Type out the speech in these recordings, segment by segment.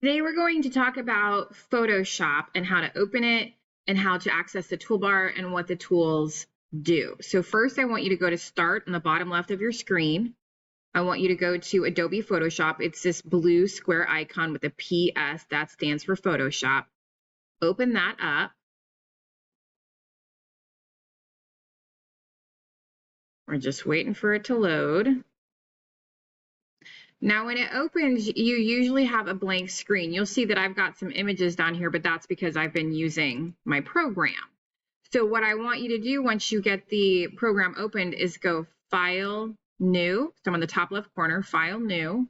Today we're going to talk about Photoshop and how to open it and how to access the toolbar and what the tools do. So first I want you to go to Start on the bottom left of your screen. I want you to go to Adobe Photoshop. It's this blue square icon with a PS, that stands for Photoshop. Open that up. We're just waiting for it to load. Now, when it opens, you usually have a blank screen. You'll see that I've got some images down here, but that's because I've been using my program. So what I want you to do once you get the program opened is go File, New. So I'm on the top left corner, File, New.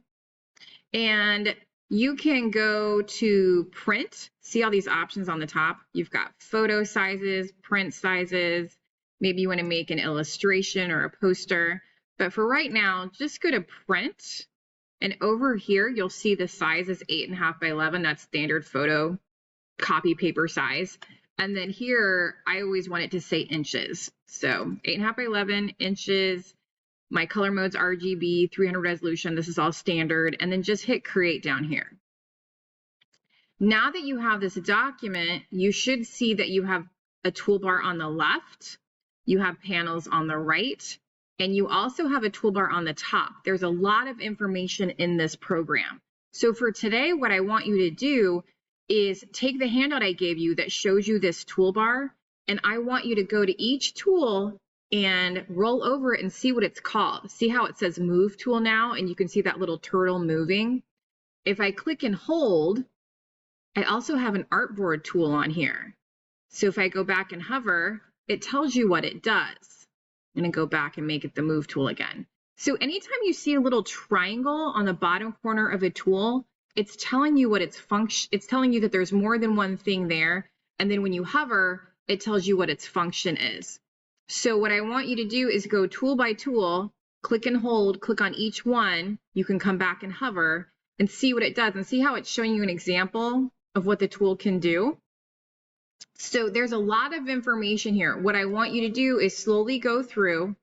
And you can go to Print. See all these options on the top? You've got photo sizes, print sizes. Maybe you want to make an illustration or a poster. But for right now, just go to Print. And over here, you'll see the size is 8.5 by 11. That's standard photo copy paper size. And then here, I always want it to say inches. So 8.5 by 11 inches. My color mode's RGB, 300 resolution. This is all standard. And then just hit create down here. Now that you have this document, you should see that you have a toolbar on the left. You have panels on the right. And you also have a toolbar on the top. There's a lot of information in this program. So for today, what I want you to do is take the handout I gave you that shows you this toolbar, and I want you to go to each tool and roll over it and see what it's called. See how it says Move Tool now, and you can see that little turtle moving. If I click and hold, I also have an artboard tool on here. So if I go back and hover, it tells you what it does. I'm going to go back and make it the move tool again. So anytime you see a little triangle on the bottom corner of a tool, it's telling you what its function, it's telling you that there's more than one thing there. And then when you hover, it tells you what its function is. So what I want you to do is go tool by tool, click and hold, click on each one. You can come back and hover and see what it does and see how it's showing you an example of what the tool can do. So there's a lot of information here. What I want you to do is slowly go through,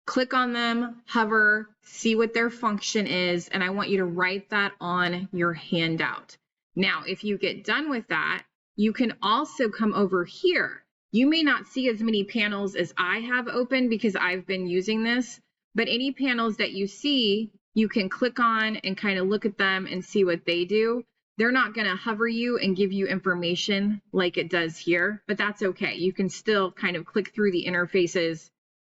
click on them, hover, see what their function is, and I want you to write that on your handout. Now, if you get done with that, you can also come over here. You may not see as many panels as I have open because I've been using this, but any panels that you see, you can click on and kind of look at them and see what they do. They're not going to hover you and give you information like it does here, but that's okay. You can still kind of click through the interfaces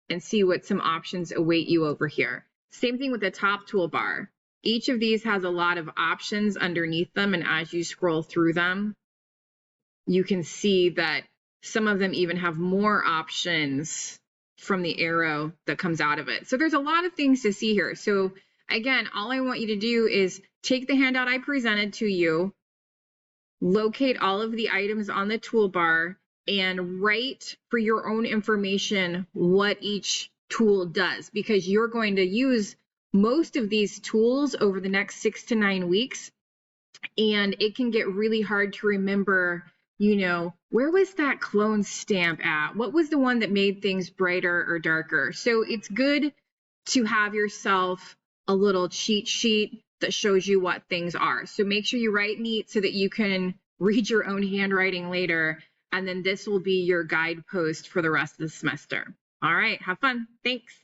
and see what some options await you over here. Same thing with the top toolbar. Each of these has a lot of options underneath them, and as you scroll through them, you can see that some of them even have more options from the arrow that comes out of it. So there's a lot of things to see here. So again, all I want you to do is take the handout I presented to you, locate all of the items on the toolbar, and write for your own information what each tool does, because you're going to use most of these tools over the next 6 to 9 weeks, and it can get really hard to remember, you know, where was that clone stamp at? What was the one that made things brighter or darker? So it's good to have yourself a little cheat sheet that shows you what things are. So make sure you write neat so that you can read your own handwriting later. And then this will be your guidepost for the rest of the semester. All right, have fun. Thanks.